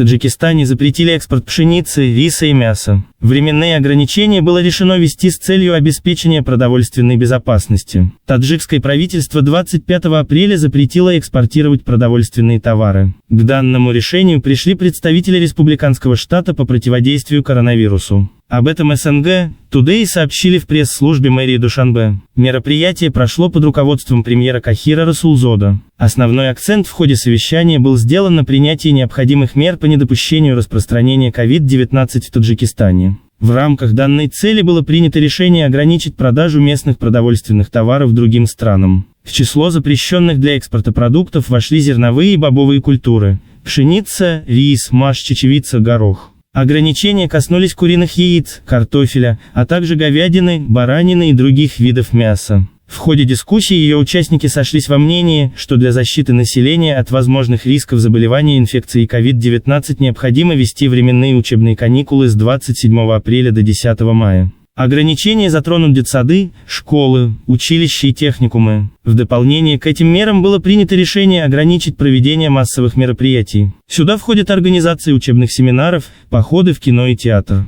Таджикистане запретили экспорт пшеницы, риса и мяса. Временные ограничения было решено ввести с целью обеспечения продовольственной безопасности. Таджикское правительство 25 апреля запретило экспортировать продовольственные товары. К данному решению пришли представители республиканского штата по противодействию коронавирусу. Об этом СНГ Today сообщили в пресс-службе мэрии Душанбе. Мероприятие прошло под руководством премьера Кахира Расулзода. Основной акцент в ходе совещания был сделан на принятии необходимых мер по недопущению распространения COVID-19 в Таджикистане. В рамках данной цели было принято решение ограничить продажу местных продовольственных товаров другим странам. В число запрещенных для экспорта продуктов вошли зерновые и бобовые культуры, пшеница, рис, маш, чечевица, горох. Ограничения коснулись куриных яиц, картофеля, а также говядины, баранины и других видов мяса. В ходе дискуссии ее участники сошлись во мнении, что для защиты населения от возможных рисков заболевания инфекцией COVID-19 необходимо ввести временные учебные каникулы с 27 апреля до 10 мая. Ограничения затронут детсады, школы, училища и техникумы. В дополнение к этим мерам было принято решение ограничить проведение массовых мероприятий. Сюда входят организации учебных семинаров, походы в кино и театр.